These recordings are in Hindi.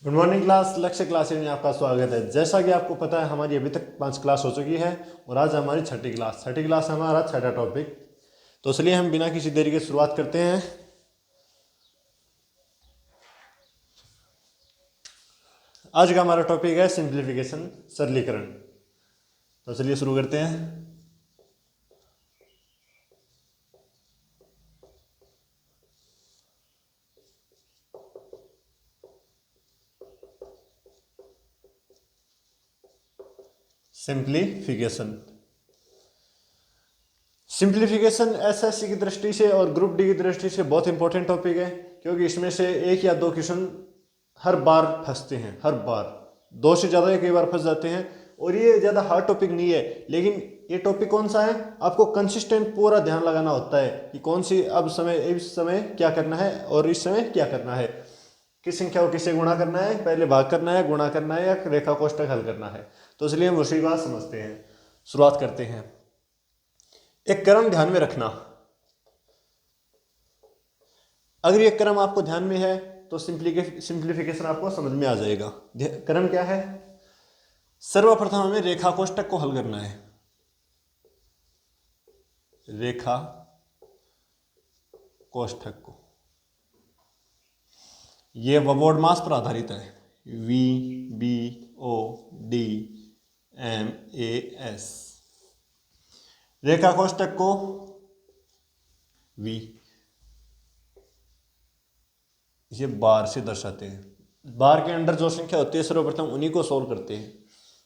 Good morning class. लक्ष्य क्लासेज में आपका स्वागत है। जैसा कि आपको पता है हमारी अभी तक 5 क्लास हो चुकी है और आज हमारी छठी क्लास हमारा छठा टॉपिक। तो इसलिए हम बिना किसी देरी के शुरुआत करते हैं। आज का हमारा टॉपिक है सिंप्लीफिकेशन, सरलीकरण। तो चलिए शुरू करते हैं। सिंप्लीफिकेशन सिंप्लीफिकेशन एसएससी की दृष्टि से और ग्रुप डी की दृष्टि से बहुत इंपॉर्टेंट टॉपिक है, क्योंकि इसमें से एक या दो क्वेश्चन हर बार फंसते हैं। हर बार दो से ज़्यादा कई बार फंस जाते हैं। और ये ज़्यादा हार्ड टॉपिक नहीं है, लेकिन ये टॉपिक कौन सा है, आपको कंसिस्टेंट पूरा ध्यान लगाना होता है कि कौन सी अब समय इस समय क्या करना है और इस समय क्या करना है, किस संख्या को किससे गुणा करना है, पहले भाग करना है, गुणा करना है या रेखा कोष्ठक हल करना है। तो इसलिए हम उसी बात समझते हैं। शुरुआत करते हैं। एक क्रम ध्यान में रखना। अगर ये क्रम आपको ध्यान में है तो सिंप्लीफिकेशन आपको समझ में आ जाएगा। क्रम क्या है? सर्वप्रथम हमें रेखा कोष्ठक को हल करना है। रेखा कोष्ठक को, ये BODMAS पर आधारित है। VBODMAS। रेखा कोष्ठक को V इसे बार से दर्शाते हैं। बार के अंदर जो संख्या होती है सर्वप्रथम उन्हीं को सोल्व करते हैं।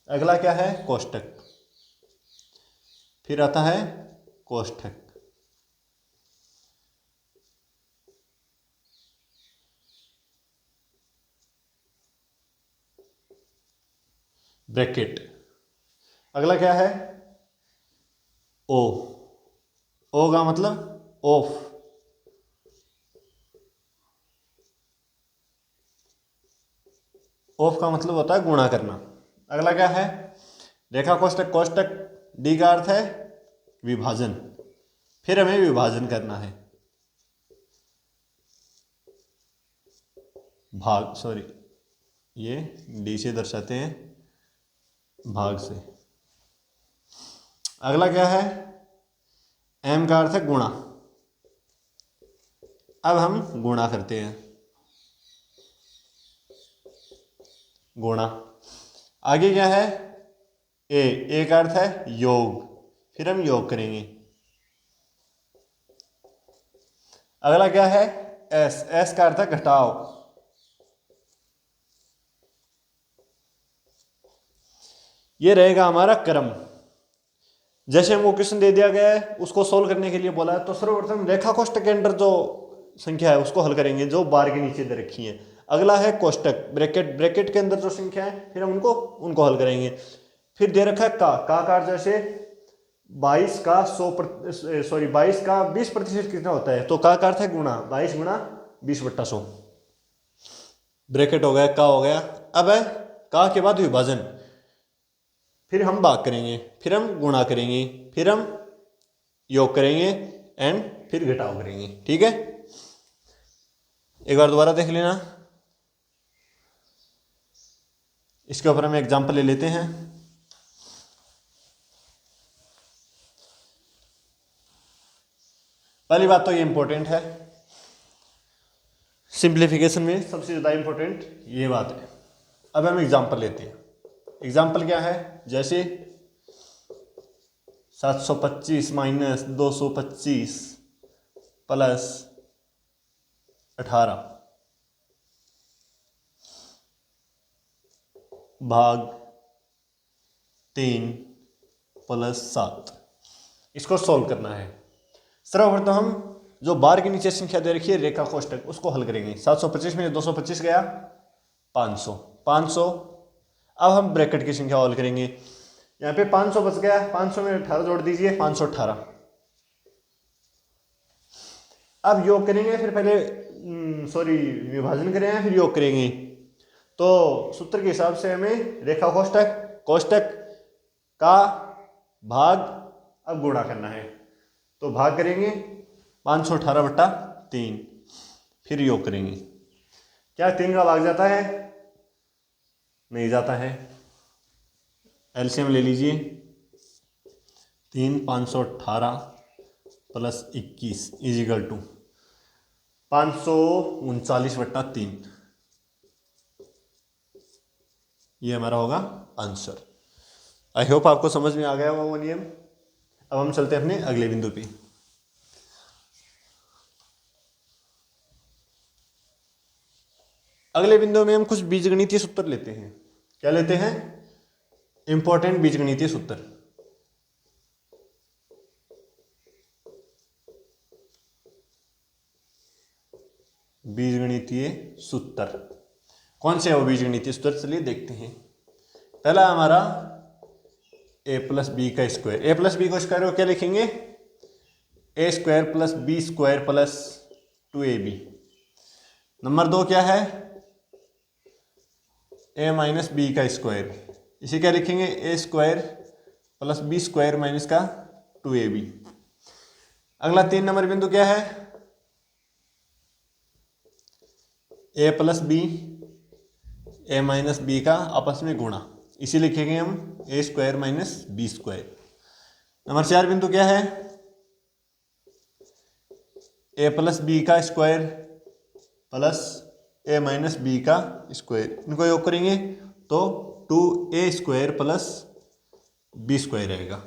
अगला क्या है? कोष्ठक। फिर आता है कोष्ठक। ब्रैकेट। अगला क्या है? ओ। ओ का मतलब ऑफ। ऑफ का मतलब होता है गुणा करना। अगला क्या है? रेखा कोष्ठक। कोष्ठक डी का अर्थ है विभाजन। फिर हमें विभाजन करना है। भाग, सॉरी, ये डी से दर्शाते हैं भाग से। अगला क्या है? एम का अर्थ है गुणा। अब हम गुणा करते हैं। गुणा। आगे क्या है? ए का अर्थ है योग। फिर हम योग करेंगे। अगला क्या है? एस का अर्थ है घटाव। ये रहेगा हमारा क्रम। जैसे हमको क्वेश्चन दे दिया गया है उसको सोल्व करने के लिए बोला है, तो सर्वप्रथम रेखा कोष्ठक के अंदर जो संख्या है उसको हल करेंगे जो बार के नीचे दे रखी है। अगला है कोष्ठक, ब्रैकेट। ब्रैकेट के अंदर जो संख्या है फिर हम उनको हल करेंगे। फिर दे रखा है का अर्थ जैसे 22 का 20% कितना होता है, तो का अर्थ है गुणा। 22 गुणा 20/100। ब्रैकेट हो गया, का हो गया। अब है का के बाद विभाजन। फिर हम भाग करेंगे, फिर हम गुणा करेंगे, फिर हम योग करेंगे एंड फिर घटाव करेंगे। ठीक है, एक बार दोबारा देख लेना। इसके ऊपर हम एग्जांपल ले लेते हैं। पहली बात तो ये इंपॉर्टेंट है, सिंप्लीफिकेशन में सबसे ज़्यादा इंपॉर्टेंट ये बात है। अब हम एग्जांपल लेते हैं। एग्जांपल क्या है? जैसे 725 माइनस 225 प्लस 18 भाग 3 प्लस 7। इसको सॉल्व करना है। सर्वप्रथम हम जो बार के नीचे संख्या दे रखी है रेखा कोष्ठक उसको हल करेंगे। 725 में 225 गया 500। अब हम ब्रैकेट की संख्या हल करेंगे। यहाँ पे 500 बच गया, 500 में 18 जोड़ दीजिए, 518। अब योग करेंगे, फिर पहले विभाजन करेंगे फिर योग करेंगे। तो सूत्र के हिसाब से हमें रेखा कोष्ठक का भाग अब गुणा करना है। तो भाग करेंगे 518/3, फिर योग करेंगे। क्या 3 का भाग जाता है? नहीं जाता है। एलसीएम ले लीजिए, 3/518 प्लस 21 इजिकल टू 539/3। ये हमारा होगा आंसर। आई होप आपको समझ में आ गया होगा वो नियम। अब हम चलते हैं अपने अगले बिंदु पे। अगले बिंदु में हम कुछ बीजगणितीय सूत्र लेते हैं। क्या लेते हैं? इंपॉर्टेंट बीजगणितीय सूत्र। बीजगणितीय सूत्र कौन से है वो बीजगणितीय सूत्र? चलिए देखते हैं। पहला हमारा a प्लस बी का स्क्वायर। ए प्लस बी का स्क्वायर को क्या लिखेंगे? A square plus B square plus 2ab। Number 2 क्या है? ए माइनस बी का स्क्वायर। इसे क्या लिखेंगे? A square plus B square minus का 2ab। अगला 3 नंबर बिंदु क्या है? A plus B A minus B का आपस में गुणा, इसे लिखेंगे हम A square minus B square. Number 4 बिंदु क्या है? ए प्लस बी का square plus A minus B का स्क्वायर, इनको योग करेंगे तो 2a square plus B square रहेगा।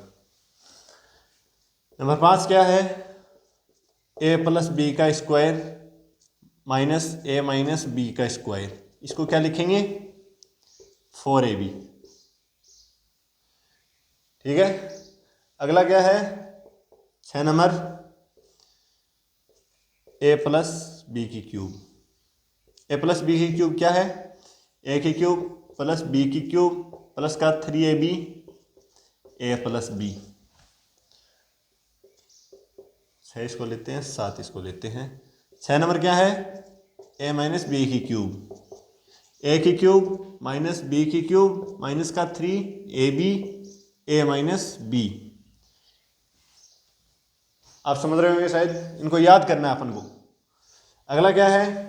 नंबर 5 क्या है? ए प्लस बी का square minus A minus B का स्क्वायर, इसको क्या लिखेंगे? 4ab। ठीक है। अगला क्या है? 6 नंबर ए प्लस बी की क्यूब। ए प्लस बी की क्यूब क्या है? ए की क्यूब प्लस बी की क्यूब प्लस का 3ab ए प्लस बी। 6 इसको लेते हैं, 7 इसको लेते हैं। 6 नंबर क्या है? ए माइनस बी की क्यूब। ए की क्यूब माइनस बी की क्यूब माइनस का 3ab ए माइनस बी। आप समझ रहे होंगे शायद, इनको याद करना है अपन को। अगला क्या है?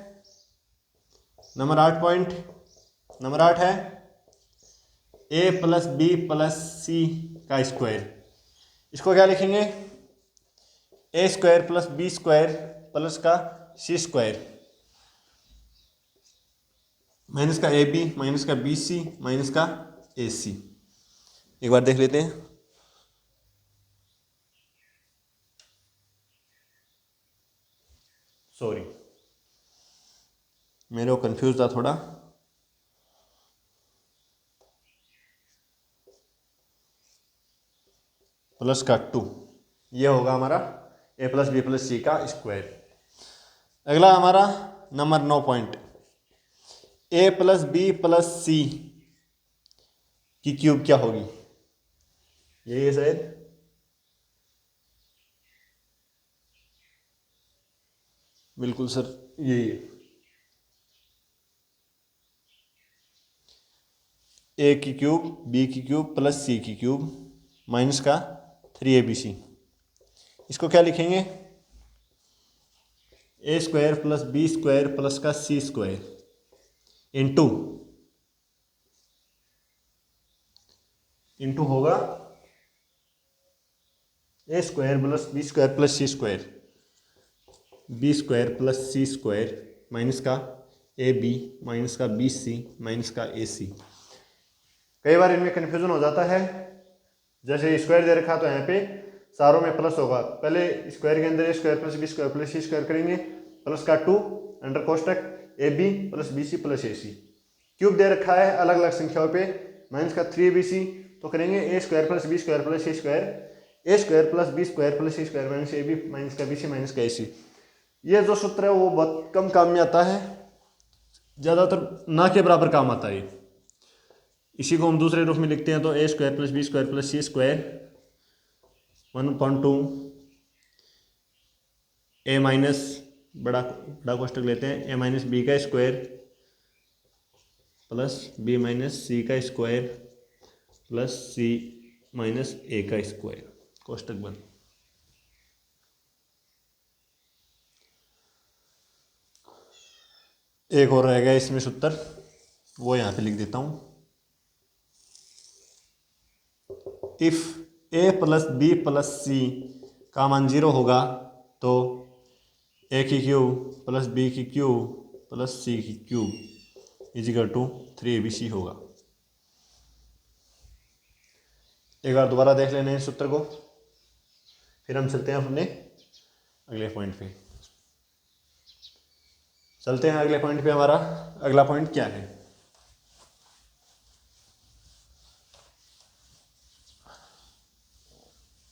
Number 8 point. नंबर 8 है A plus B plus C का स्क्वायर। इसको क्या लिखेंगे? A square plus B square plus का सी स्क्वायर माइनस का ए बी माइनस का बी सी माइनस का ए सी। एक बार देख लेते हैं। सॉरी, मेरे को कंफ्यूज था थोड़ा। प्लस का 2, ये होगा हमारा ए प्लस बी प्लस सी का स्क्वायर। अगला हमारा नंबर 9 पॉइंट, ए प्लस बी प्लस सी की क्यूब क्या होगी? यही है शायद। बिल्कुल सर, यही है। ए की क्यूब बी की क्यूब प्लस सी की क्यूब माइनस का 3abc। इसको क्या लिखेंगे? A square plus B square plus का सी स्क्वायर इंटू होगा A square plus B square plus C square, B square plus C square minus का ए बी माइनस का बी सी माइनस का ए सी। कई बार इनमें कन्फ्यूजन हो जाता है। जैसे स्क्वायर दे रखा तो यहाँ पे सारों में प्लस होगा, पहले स्क्वायर के अंदर A square plus B square plus C square करेंगे, प्लस का 2 अंडर कोष्टक A B plus B C plus A C. Cube दे रखा है अलग अलग संख्याओं पे, माइनस का 3abc, तो करेंगे A square plus B square plus C square, A square plus B square plus C square minus A B minus का बी सी माइनस का ए सी। ये जो सूत्र है वो बहुत कम काम में आता है, ज़्यादातर ना के बराबर काम आता है। इसी को हम दूसरे रूप में लिखते हैं तो A square plus B square plus C square 1/2 A minus बड़ा कोष्टक लेते हैं ए माइनस बी का square plus B minus C का square plus C minus A का स्क्वायर कोष्टक बंद। एक और रह गया इसमें सूत्र, वो यहाँ पे लिख देता हूँ। If A plus B plus C का मान 0 होगा तो ए की क्यूब प्लस बी की क्यूब प्लस सी की क्यूब इजिकल टू 3abc होगा। एक बार दोबारा देख लेने हैं सूत्र को, फिर हम चलते हैं अपने अगले पॉइंट पे। चलते हैं अगले पॉइंट पे। हमारा अगला पॉइंट क्या है?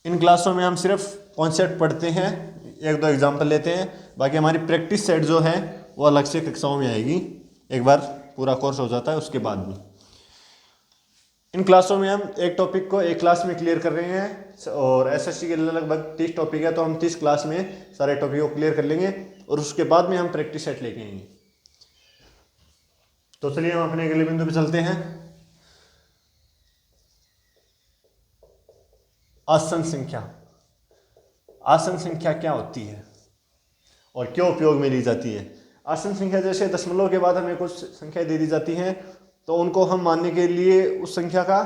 इन क्लासों में हम सिर्फ कॉन्सेप्ट पढ़ते हैं, एक दो एग्जाम्पल लेते हैं, बाकी हमारी प्रैक्टिस सेट जो है वो अलग से कक्षाओं में आएगी। एक बार पूरा कोर्स हो जाता है उसके बाद भी। इन क्लासों में हम एक टॉपिक को एक क्लास में क्लियर कर रहे हैं और एसएससी के लगभग 30 टॉपिक है, तो हम 30 क्लास में सारे टॉपिक को क्लियर कर लेंगे और उसके बाद में हम प्रैक्टिस सेट लेके आएंगे। तो चलिए हम अपने अगले बिंदु पे चलते हैं। आसन संख्या। आसन संख्या क्या होती है और क्यों उपयोग में ली जाती है? आसन संख्या जैसे दशमलव के बाद हमें कुछ संख्या दे दी जाती हैं तो उनको हम मानने के लिए उस संख्या का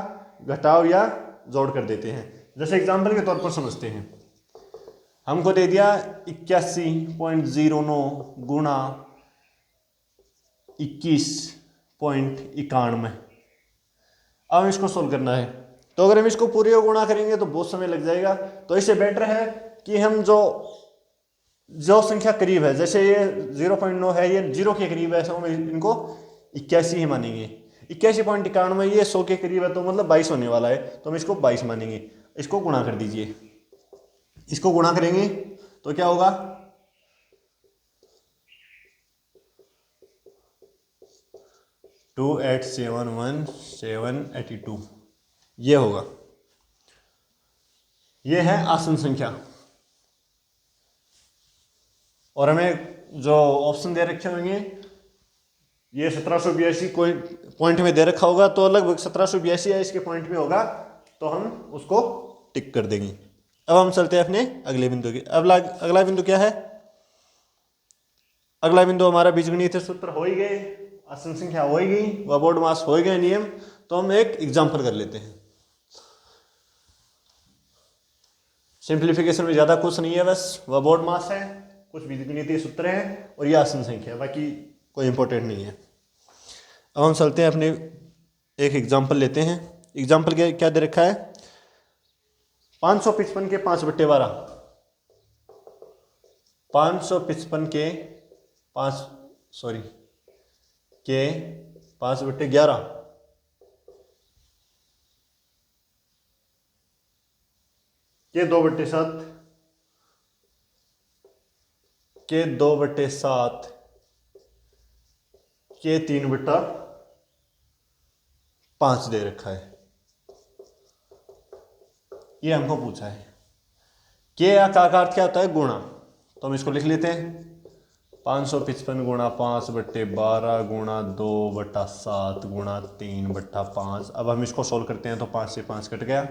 घटाव या जोड़ कर देते हैं। जैसे एग्जाम्पल के तौर पर समझते हैं, हमको दे दिया 81.09 गुणा 21.91। अब इसको सोल्व करना है, तो अगर हम इसको पूरे को गुणा करेंगे तो बहुत समय लग जाएगा। तो इससे बेटर है कि हम जो संख्या करीब है, जैसे ये 0.9 है, ये 0 के करीब है, हम इनको 81 ही मानेंगे। 81.91 ये 100 के करीब है, तो मतलब 22 होने वाला है, तो हम इसको 22 मानेंगे। इसको गुणा कर दीजिए, इसको गुणा करेंगे तो क्या होगा? 2871782 ये होगा। ये है आसन संख्या। और हमें जो ऑप्शन दे रखे होंगे, ये 1782 कोई पॉइंट में दे रखा होगा, तो लगभग 1782 है इसके पॉइंट में होगा, तो हम उसको टिक कर देंगे। अब हम चलते हैं अपने अगले बिंदु के। अगला बिंदु क्या है? अगला बिंदु हमारा बीजगणित सूत्र हो ही गए, आसन संख्या हो ही गई, वर्बोर्ड मास हो ही गए नियम। तो हम एक एग्जाम्पल कर लेते हैं। सिंप्लीफिकेशन में ज्यादा कुछ नहीं है, बस वर्बोर्ड मास है, कुछ बीजगणितीय सूत्र हैं और ये आसन संख्या, बाकी कोई इंपॉर्टेंट नहीं है। अब हम चलते हैं अपने एक एग्जाम्पल लेते हैं। एग्जाम्पल क्या दे रखा है? 555 के 5/12, 555 के 5/11, के 2/7, के 2/7, के 3/5 दे रखा है। ये हमको पूछा है। के का अर्थ क्या होता है? गुणा। तो हम इसको लिख लेते हैं, 555 गुणा 5/12 गुणा 2/7 गुणा 3/5। अब हम इसको सोल्व करते हैं तो 5 से 5 कट गया,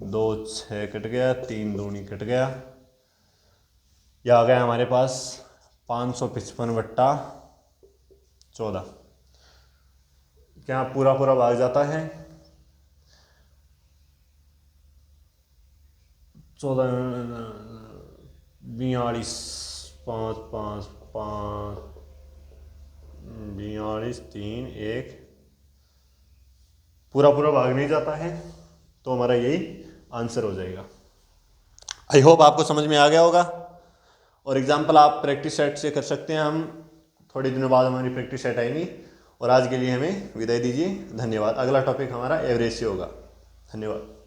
2 6 कट गया, 3 दूनी कट गया, यह आ गया हमारे पास 555/14। क्या पूरा पूरा भाग जाता है, 14 42 5 5 5 42 3 1, पूरा पूरा भाग नहीं जाता है, तो हमारा यही आंसर हो जाएगा। आई होप आपको समझ में आ गया होगा और एग्जाम्पल आप प्रैक्टिस सेट से कर सकते हैं। हम थोड़े दिनों बाद हमारी प्रैक्टिस सेट आएंगी और आज के लिए हमें विदाई दीजिए। धन्यवाद। अगला टॉपिक हमारा एवरेज से होगा। धन्यवाद।